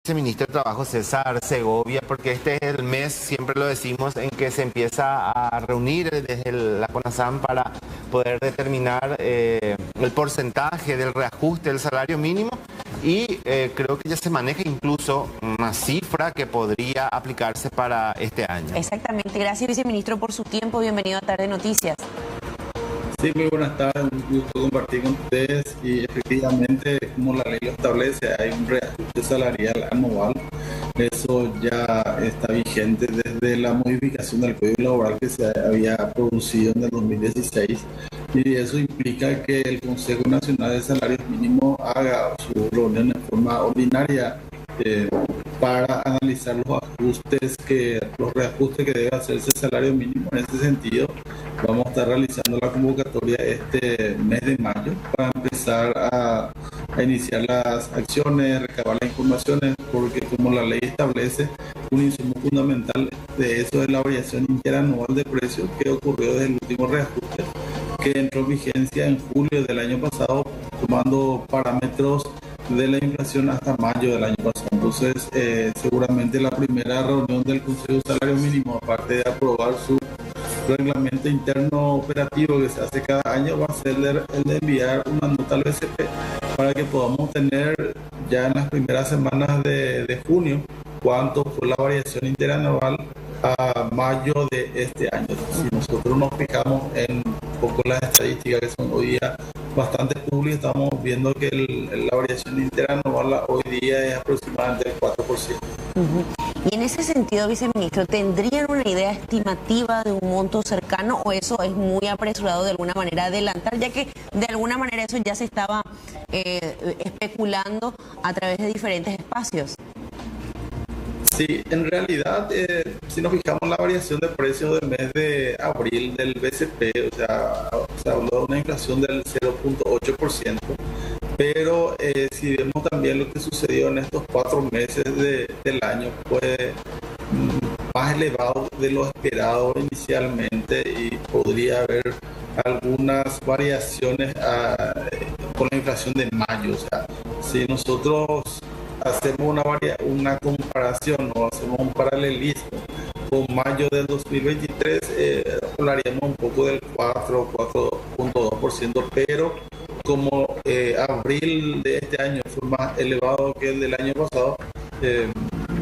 Viceministro de Trabajo César Segovia, porque este es el mes, siempre lo decimos, en que se empieza a reunir desde la CONASAM para poder determinar el porcentaje del reajuste del salario mínimo y creo que ya se maneja incluso una cifra que podría aplicarse para este año. Exactamente. Gracias, viceministro, por su tiempo. Bienvenido a Tarde Noticias. Sí, muy buenas tardes, un gusto compartir con ustedes y efectivamente, como la ley lo establece, hay un reajuste salarial anual. Eso ya está vigente desde la modificación del Código Laboral que se había producido en el 2016 y eso implica que el Consejo Nacional de Salarios Mínimos haga su reunión en forma ordinaria para analizar los reajustes que debe hacerse el salario mínimo. En este sentido, vamos a estar realizando la convocatoria este mes de mayo para empezar a iniciar las acciones, recabar las informaciones, porque como la ley establece, un insumo fundamental de eso es la variación interanual de precios que ocurrió desde el último reajuste, que entró en vigencia en julio del año pasado, tomando parámetros de la inflación hasta mayo del año pasado. Entonces, seguramente la primera reunión del Consejo de Salario Mínimo, aparte de aprobar su reglamento interno operativo que se hace cada año, va a ser el de enviar una nota al BCP para que podamos tener ya en las primeras semanas de junio cuánto fue la variación interanual a mayo de este año. Si nosotros nos fijamos en un poco las estadísticas que son hoy día bastante públicas, estamos viendo que la variación interanual hoy día es aproximadamente el 4%. Y en ese sentido, viceministro, ¿tendrían una idea estimativa de un monto cercano o eso es muy apresurado de alguna manera adelantar, ya que de alguna manera eso ya se estaba especulando a través de diferentes espacios? Sí, en realidad, si nos fijamos en la variación de precios del mes de abril del BCP, o sea, se habló de una inflación del 0.8%, pero si vemos también lo que sucedió en estos 4 meses del año, fue más elevado de lo esperado inicialmente y podría haber algunas variaciones con la inflación de mayo. O sea, si nosotros hacemos una comparación o hacemos un paralelismo con mayo del 2023, hablaríamos un poco del 4.2%, pero como abril de este año fue más elevado que el del año pasado,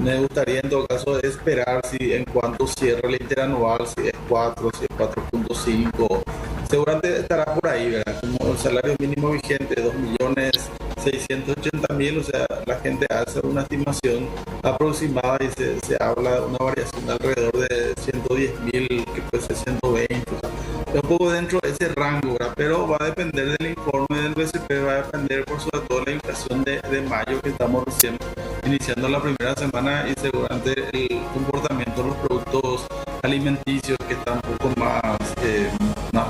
me gustaría en todo caso esperar si en cuanto cierre el interanual, si es 4, si es 4.5, seguramente estará por ahí, ¿verdad? Como el salario mínimo vigente, 2.680.000, o sea, la gente hace una estimación aproximada y se habla de una variación de alrededor de 110.000, que puede ser 120, o sea, es un poco dentro de ese rango, ¿verdad? Pero va a depender del informe del BCP, va a depender por sobre todo de la inflación de mayo, que estamos recién iniciando la primera semana, y seguramente el comportamiento de los productos alimenticios, que está un poco más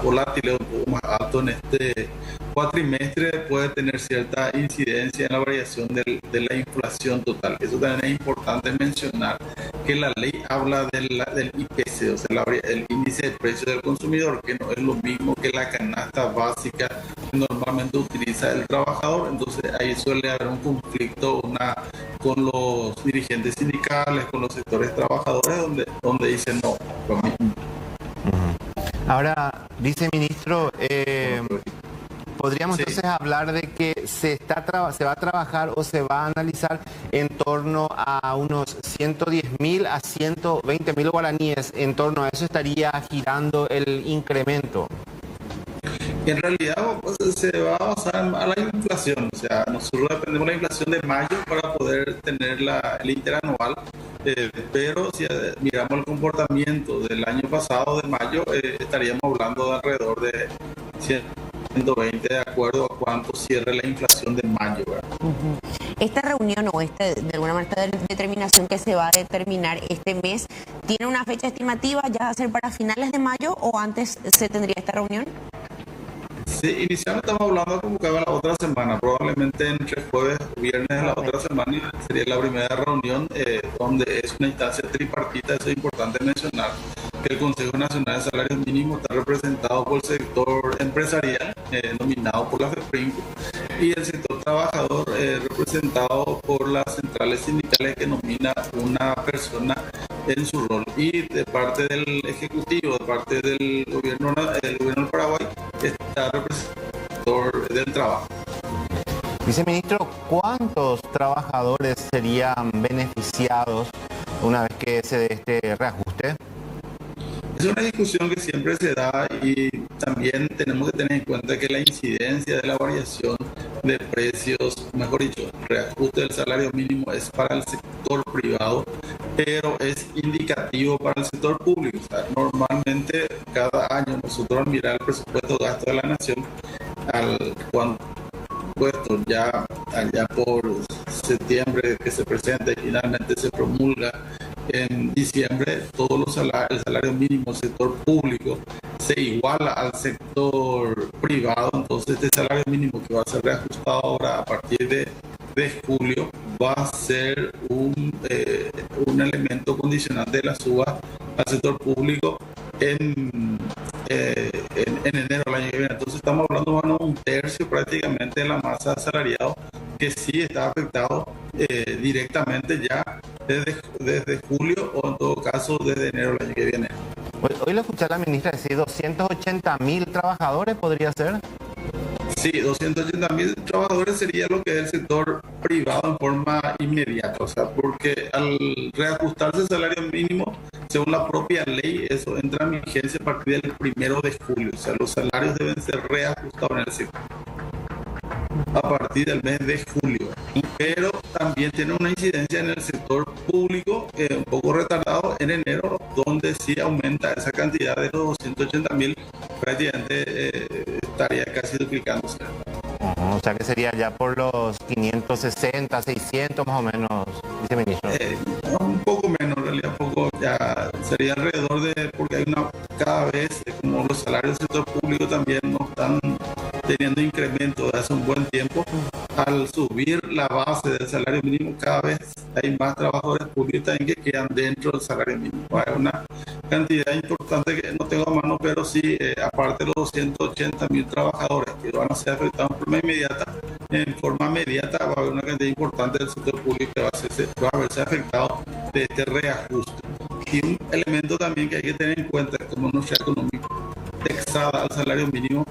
volátil, un poco más alto en este cuatrimestre, puede tener cierta incidencia en la variación de la inflación total. Eso también es importante mencionar, que la ley habla del IPC, o sea, el índice de precio del consumidor, que no es lo mismo que la canasta básica que normalmente utiliza el trabajador. Entonces ahí suele haber un conflicto con los dirigentes sindicales, con los sectores trabajadores, donde dicen no, lo mismo. Ahora, viceministro, podríamos Sí. entonces hablar de que se va a trabajar o se va a analizar en torno a unos 110.000 a 120.000 guaraníes. En torno a eso estaría girando el incremento. En realidad, pues, se va a basar a la inflación, o sea, nosotros dependemos de la inflación de mayo para poder tener el interanual, pero si miramos el comportamiento del año pasado de mayo, estaríamos hablando de alrededor de 120, de acuerdo a cuánto cierre la inflación de mayo, ¿verdad? Esta reunión o de alguna manera esta determinación que se va a determinar este mes, ¿tiene una fecha estimativa? ¿Ya va a ser para finales de mayo o antes se tendría esta reunión? Sí, inicialmente estamos hablando de convocar la otra semana, probablemente entre jueves o viernes de la otra semana sería la primera reunión, donde es una instancia tripartita. Eso es importante mencionar, que el Consejo Nacional de Salarios Mínimos está representado por el sector empresarial, nominado por la FEPRINCO, y el sector trabajador representado por las centrales sindicales que nomina una persona en su rol, y de parte del Ejecutivo, de parte del gobierno del Paraguay, está representador del trabajo. Viceministro, ¿cuántos trabajadores serían beneficiados una vez que se dé este reajuste? Es una discusión que siempre se da, y también tenemos que tener en cuenta que la incidencia de la variación de precios, mejor dicho, el reajuste del salario mínimo es para el sector privado, pero es indicativo para el sector público. O sea, normalmente cada año nosotros, al mirar el presupuesto de gasto de la nación, cuando puesto ya allá por septiembre que se presenta y finalmente se promulga en diciembre, todos los el salario mínimo del sector público se iguala al sector privado. Entonces este salario mínimo que va a ser reajustado ahora a partir de julio va a ser un elemento condicionante de la suba al sector público en enero del año que viene. Entonces estamos hablando, bueno, un tercio prácticamente de la masa de asalariados que sí está afectado directamente ya desde julio, o en todo caso desde enero del año que viene. Hoy lo escuché a la ministra decir 280.000 trabajadores, ¿podría ser? Sí, 280.000 trabajadores sería lo que es el sector privado en forma inmediata, o sea, porque al reajustarse el salario mínimo, según la propia ley, eso entra en vigencia a partir del 1 de julio, o sea, los salarios deben ser reajustados en el sector a partir del mes de julio, pero también tiene una incidencia en el sector público un poco retardado en enero, donde sí aumenta esa cantidad de los 280.000, prácticamente estaría casi duplicándose. O sea que sería ya por los 560, 600 más o menos, viceministro. Un poco menos, en realidad, poco, ya sería alrededor de, porque hay cada vez, como los salarios del sector público también no están teniendo incremento de hace un buen tiempo, al subir la base del salario mínimo, cada vez hay más trabajadores públicos también que quedan dentro del salario mínimo. Hay una cantidad importante que no tengo a mano, pero sí, aparte de los 280.000 trabajadores que van a ser afectados en forma inmediata, va a haber una cantidad importante del sector público que va a verse afectado de este reajuste. Y un elemento también que hay que tener en cuenta es como nuestra economía indexada al salario mínimo.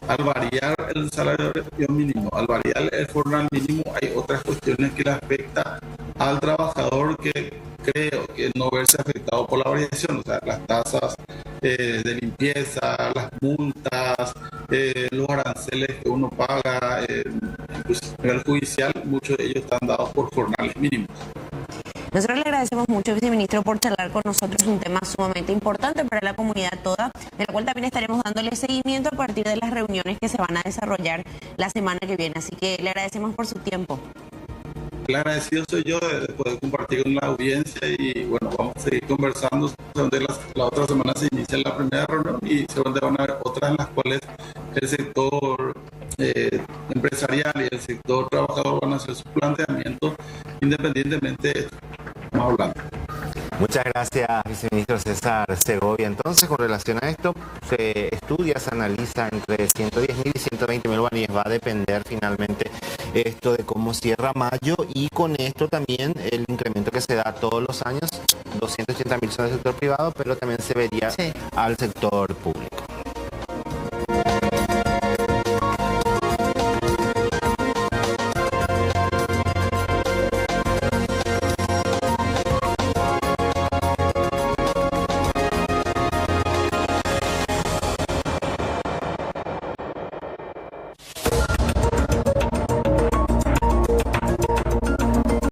Al variar el salario mínimo, al variar el jornal mínimo, hay otras cuestiones que le afectan al trabajador que creo que no verse afectado por la variación, o sea, las tasas de limpieza, las multas, los aranceles que uno paga, incluso a nivel judicial, muchos de ellos están dados por jornales mínimos. Nosotros le agradecemos mucho, viceministro, por charlar con nosotros, un tema sumamente importante para la comunidad toda, del cual también estaremos dándole seguimiento a partir de las reuniones que se van a desarrollar la semana que viene. Así que le agradecemos por su tiempo. El agradecido soy yo de poder compartir con la audiencia, y bueno, vamos a seguir conversando. La otra semana se inicia la primera reunión y seguramente van a haber otras en las cuales el sector empresarial y el sector trabajador van a hacer sus planteamientos independientemente de esto. Vamos hablando. Muchas gracias, viceministro César Segovia. Entonces, con relación a esto, se estudia, se analiza entre 110.000 y 120.000 guaraníes. Va a depender finalmente esto de cómo cierra mayo, y con esto también el incremento que se da todos los años. 280.000 son del sector privado, pero también se vería al sector público.